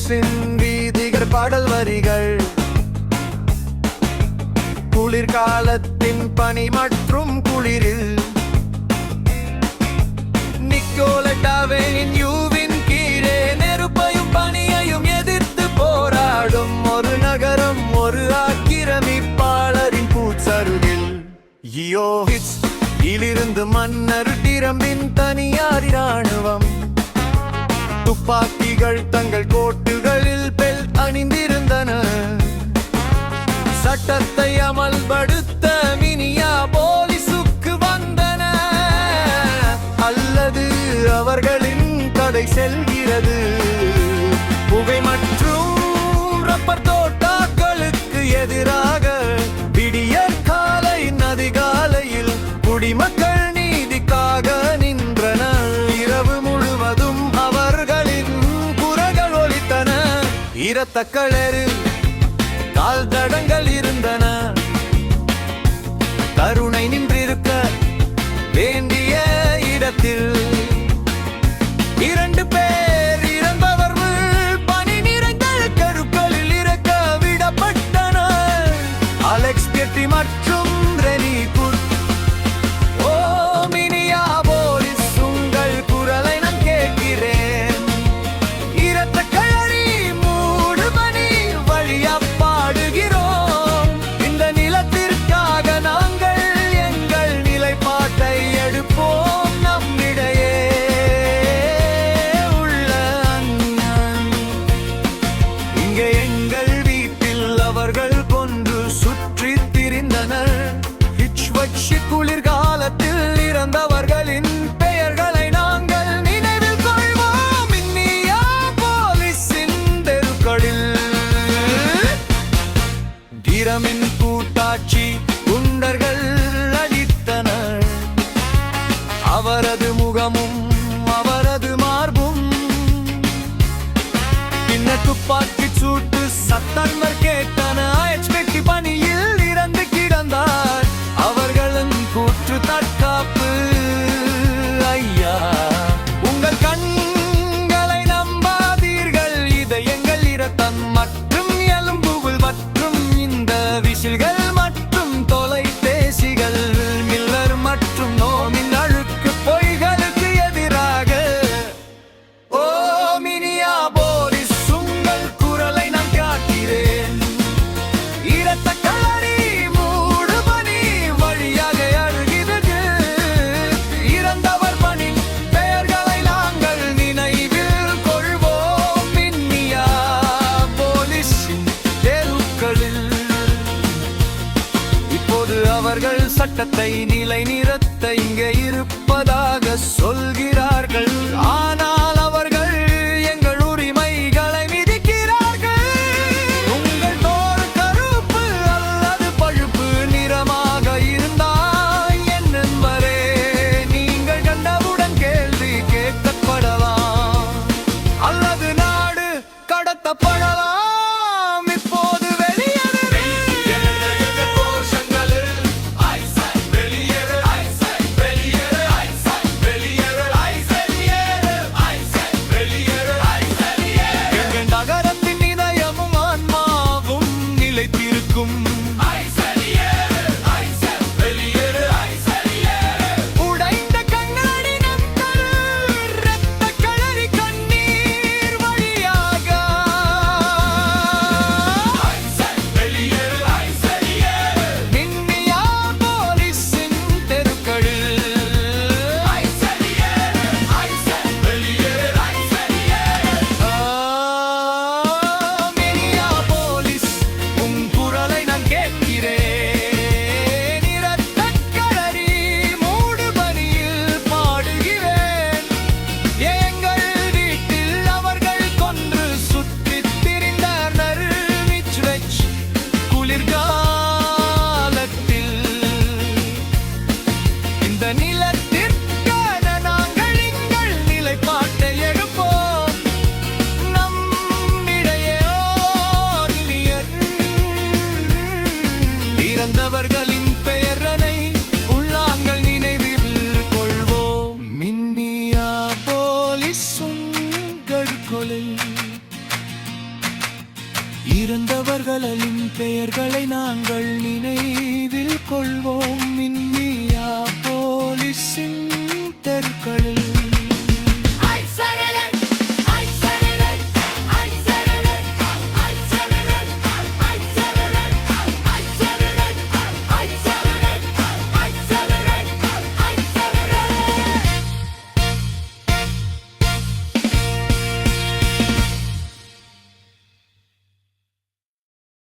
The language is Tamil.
போலிஸின் வீதிகள் பாடல் வரிகள் குளிர்காலத்தின் பனி மற்றும் குளிரில் நிக்கோலட்டாவின் யூவின் கீழே நெருப்பையும் பனியையும் எதிர்த்து போராடும் ஒரு நகரம், ஒரு ஆக்கிரமிப்பாளரின் பூச்சருகில். யோஹிட்ஸ் இலிருந்து மன்னர் டிரம்பின் தனியார் இராணுவம் துப்பாக்கிகள் தங்கள் கோட்டுகளில் பெல்ட் அணிந்திருந்தன. சட்டத்தை அமல்படுத்த மினியாபோலிசுக்கு வந்தன, அல்லது அவர்களின் கதை செல்கிறது. புகை மற்றும் ரப்பர் தோட்டாக்களுக்கு எதிராக விடியற் காலை அதிகாலையில் குடிமக்கள் நீதிக்காக நின்றனர். இரவு முழுவதும் அவர்களின் குரல்கள் ஒலித்தன. இரத்தக்களறு கால் தடங்கள் இருந்தன. கருணை நின்றிருக்க வேண்டிய இடத்தில் 2 பேர் இறந்தவர்கள் பனி நிறைந்த கருக்களில் இறக்க விடப்பட்டனர். அலெக்ஸ் கெட்டி மற்றும் ரெனி குட். ஓ மினியாபோலிஸ், உங்கள் குரலை நான் கேட்கிறேன். இரத்தக்களறி மூடு பனி வழியா பாடுகிறோம். இந்த நிலத்திற்காக நாங்கள் எங்கள் நிலைப்பாட்டை எடுப்போம். நம்மிடையே உள்ள அந்நியன் இங்கே எங்கள் வீட்டில் அவர்கள் கொன்று சுற்றி திரிந்தனர். குளிர்காலத்தில் இறந்தவர்களின் பெயர்களை நாங்கள் நினைவில் கொள்வோம். மினியாபோலிஸின் தெருக்களில் டிரமின் கூட்டாட்சி குண்டர்கள் அடித்தனர். அவரது முகமும் அவரது மார்பும் பின்னர் துப்பாக்கி சூட்டு சத்தங்கள் கேட்டன. கெட்டி பனியில் இறந்து கிடந்தார். அவர்களும் கூற்று தற்காப்பு. ஐயா, உங்கள் கண்களை நம்பாதீர்கள். இதயங்கள் இரத்தம் மற்றும் எலும்புகள் மற்றும் இந்த விசில்கள் மற்றும் தொலைபேசிகள் மில்லர் மற்றும் நோமின் அழுக்கு பொய்களுக்கு எதிராக. ஓ மினியாபோலிஸ், உங்கள் குரலை நான் காக்கிறேன். இரத்தக்களறி மூடு பனி வழியாக அழுகிறது. இறந்தவர் பணி பெயர்களை நாங்கள் நினைவில் கொள்வோம். மினியாபோலிஸின் தெருக்களில் இப்போது அவர்கள் சட்டத்தை நிலைநிறுத்த இங்கே இருப்பதாக சொல்கிறார்கள். ஆனால் அவர்கள் எங்கள் உரிமைகளை மிதிக்கிறார்கள். உங்கள் தோல் கருப்பு அல்லது பழுப்பு நிறமாக இருந்தால் என்னென்பரே நீங்கள் கண்டவுடன் கேள்வி கேட்கப்படலாம், அல்லது நாடு கடத்தப்படலாம். இப்போது வெளியேறு. எங்கள் நகரத்தின் இதயமும் ஆன்மாவும் நிலைத்திருக்கும். உடைந்த கண்ணாடி நம் கரு இரத்தக்களறி கண்ணீர் வழியாக. மினியாபோலிஸின் தெருக்களில் மினியாபோலிஸ், உன் குரலை நான் கேட்கிறேன். இரத்தக்களறி மூடு பனியில் பாடுகிறேன். எங்கள் வீட்டில் அவர்கள் கொன்று சுற்றித் திரிந்தனர். மிச்வெச் குளிர்காலத்தில் இந்த நிலத்திற்கான நாங்கள் எங்கள் நிலைப்பாட்டை எடுப்போம். நம்மிடையே ஓர் இனியர். இறந்தவர்களின் பெயரனை உள்ளாங்கள் நினைவில் கொள்வோம். மினியாபோலிஸ், உங்கள் கொலை இறந்தவர்களின் பெயர்களை நாங்கள் நினைவில் கொள்வோம். மின்னியா போலீஸின் தெருக்களில்